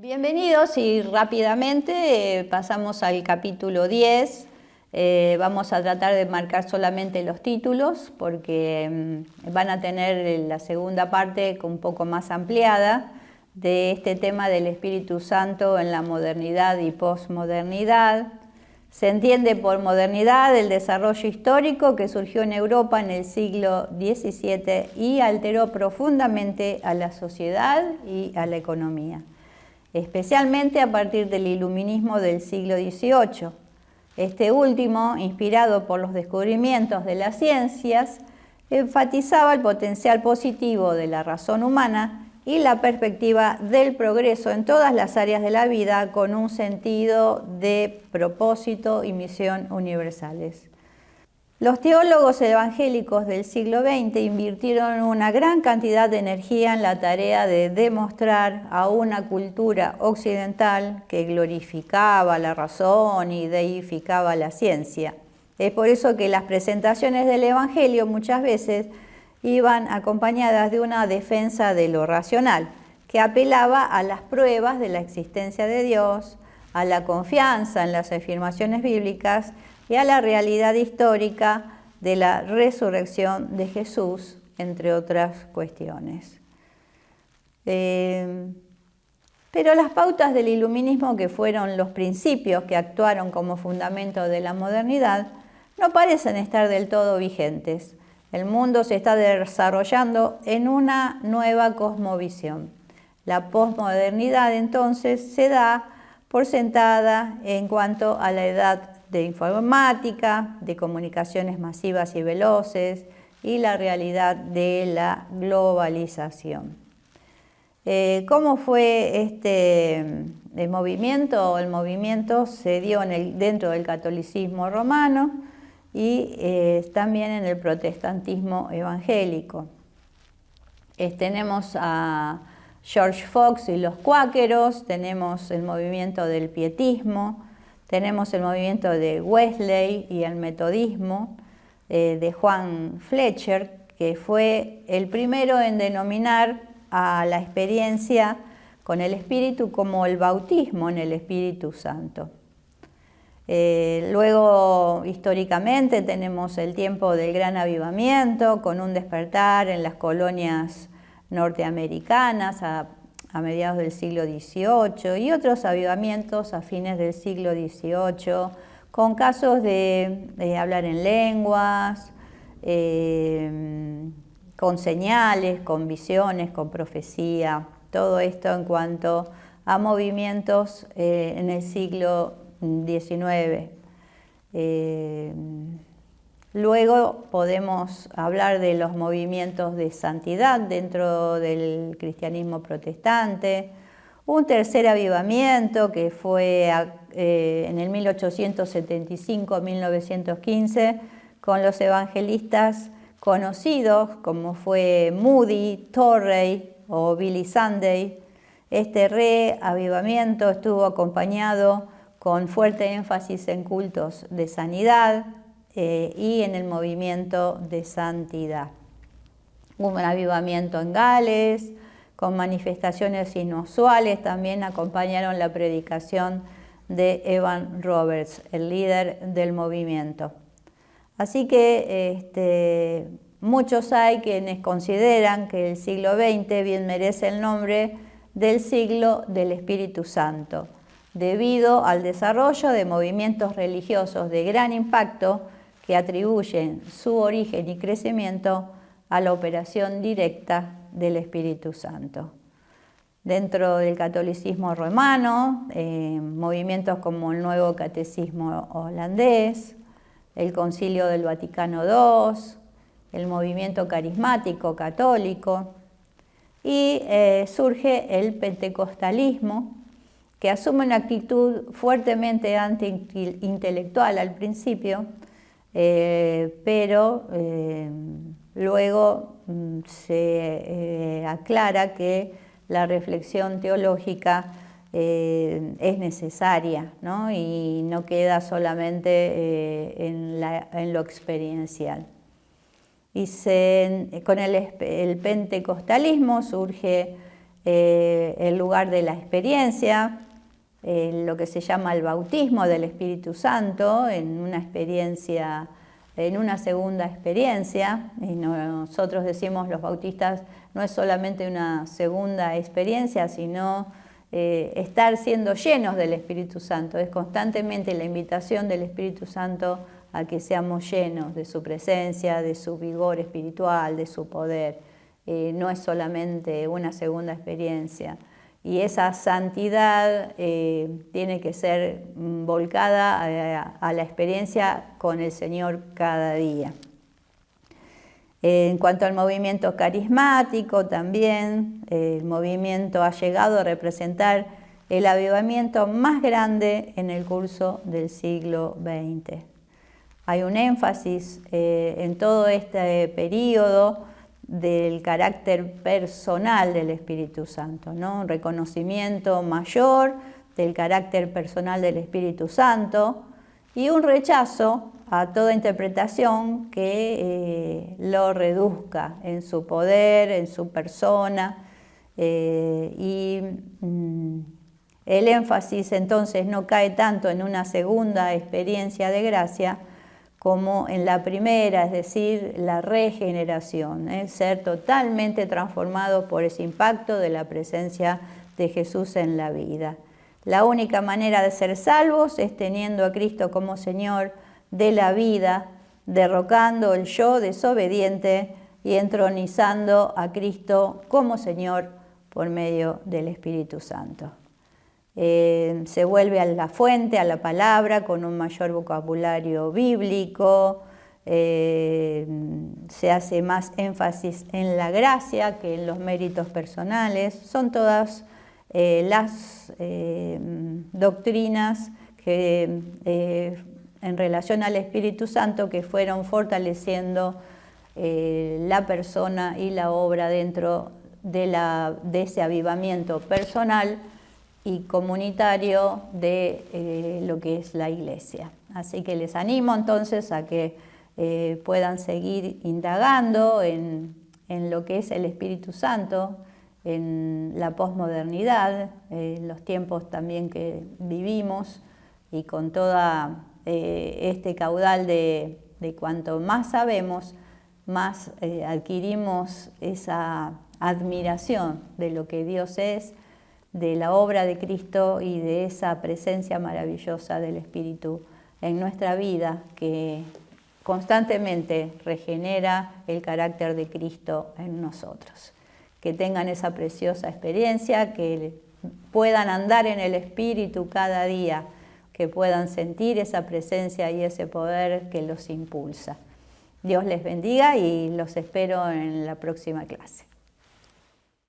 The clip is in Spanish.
Bienvenidos y rápidamente pasamos al capítulo 10. Vamos a tratar de marcar solamente los títulos porque van a tener la segunda parte un poco más ampliada de este tema del Espíritu Santo en la modernidad y posmodernidad. Se entiende por modernidad el desarrollo histórico que surgió en Europa en el siglo XVII y alteró profundamente a la sociedad y a la economía, especialmente a partir del iluminismo del siglo XVIII. Este último, inspirado por los descubrimientos de las ciencias, enfatizaba el potencial positivo de la razón humana y la perspectiva del progreso en todas las áreas de la vida con un sentido de propósito y misión universales. Los teólogos evangélicos del siglo XX invirtieron una gran cantidad de energía en la tarea de demostrar a una cultura occidental que glorificaba la razón y deificaba la ciencia. Es por eso que las presentaciones del Evangelio muchas veces iban acompañadas de una defensa de lo racional, que apelaba a las pruebas de la existencia de Dios, a la confianza en las afirmaciones bíblicas y a la realidad histórica de la resurrección de Jesús, entre otras cuestiones. Pero las pautas del iluminismo, que fueron los principios que actuaron como fundamento de la modernidad, no parecen estar del todo vigentes. El mundo se está desarrollando en una nueva cosmovisión. La posmodernidad, entonces, se da por sentada en cuanto a la edad de informática, de comunicaciones masivas y veloces y la realidad de la globalización. ¿Cómo fue este movimiento? El movimiento se dio dentro del catolicismo romano y también en el protestantismo evangélico. Tenemos a George Fox y los cuáqueros, tenemos el movimiento del pietismo, tenemos el movimiento de Wesley y el metodismo, de Juan Fletcher, que fue el primero en denominar a la experiencia con el Espíritu como el bautismo en el Espíritu Santo. Luego, históricamente, tenemos el tiempo del Gran Avivamiento, con un despertar en las colonias norteamericanas a mediados del siglo XVIII y otros avivamientos a fines del siglo XVIII, con casos de hablar en lenguas, con señales, con visiones, con profecía, todo esto en cuanto a movimientos en el siglo XIX. Luego podemos hablar de los movimientos de santidad dentro del cristianismo protestante, un tercer avivamiento que fue en el 1875-1915 con los evangelistas conocidos como fue Moody, Torrey o Billy Sunday. Este reavivamiento estuvo acompañado con fuerte énfasis en cultos de sanidad y en el movimiento de santidad. Hubo un avivamiento en Gales, con manifestaciones inusuales, también acompañaron la predicación de Evan Roberts, el líder del movimiento. Así que muchos hay quienes consideran que el siglo XX bien merece el nombre del siglo del Espíritu Santo, debido al desarrollo de movimientos religiosos de gran impacto que atribuyen su origen y crecimiento a la operación directa del Espíritu Santo. Dentro del catolicismo romano, movimientos como el Nuevo Catecismo holandés, el Concilio del Vaticano II, el movimiento carismático católico, y surge el pentecostalismo, que asume una actitud fuertemente anti-intelectual al principio, pero luego se aclara que la reflexión teológica es necesaria, ¿no? Y no queda solamente en lo experiencial. Y con el pentecostalismo surge el lugar de la experiencia, lo que se llama el bautismo del Espíritu Santo, en una experiencia, en una segunda experiencia. Y nosotros decimos, los bautistas, no es solamente una segunda experiencia, sino estar siendo llenos del Espíritu Santo. Es constantemente la invitación del Espíritu Santo a que seamos llenos de su presencia, de su vigor espiritual, de su poder. No es solamente una segunda experiencia. Y esa santidad tiene que ser volcada a la experiencia con el Señor cada día. En cuanto al movimiento carismático también, el movimiento ha llegado a representar el avivamiento más grande en el curso del siglo XX. Hay un énfasis en todo este periodo del carácter personal del Espíritu Santo, ¿no? Un reconocimiento mayor del carácter personal del Espíritu Santo y un rechazo a toda interpretación que lo reduzca en su poder, en su persona, el énfasis entonces no cae tanto en una segunda experiencia de gracia como en la primera, es decir, la regeneración, ser totalmente transformado por ese impacto de la presencia de Jesús en la vida. La única manera de ser salvos es teniendo a Cristo como Señor de la vida, derrocando el yo desobediente y entronizando a Cristo como Señor por medio del Espíritu Santo. Se vuelve a la fuente, a la palabra, con un mayor vocabulario bíblico, se hace más énfasis en la gracia que en los méritos personales. Son todas las doctrinas que en relación al Espíritu Santo que fueron fortaleciendo la persona y la obra dentro de ese avivamiento personal y comunitario de lo que es la Iglesia. Así que les animo entonces a que puedan seguir indagando en lo que es el Espíritu Santo, en la posmodernidad, en los tiempos también que vivimos y con toda este caudal de cuanto más sabemos, más adquirimos esa admiración de lo que Dios es, de la obra de Cristo y de esa presencia maravillosa del Espíritu en nuestra vida que constantemente regenera el carácter de Cristo en nosotros. Que tengan esa preciosa experiencia, que puedan andar en el Espíritu cada día, que puedan sentir esa presencia y ese poder que los impulsa. Dios les bendiga y los espero en la próxima clase.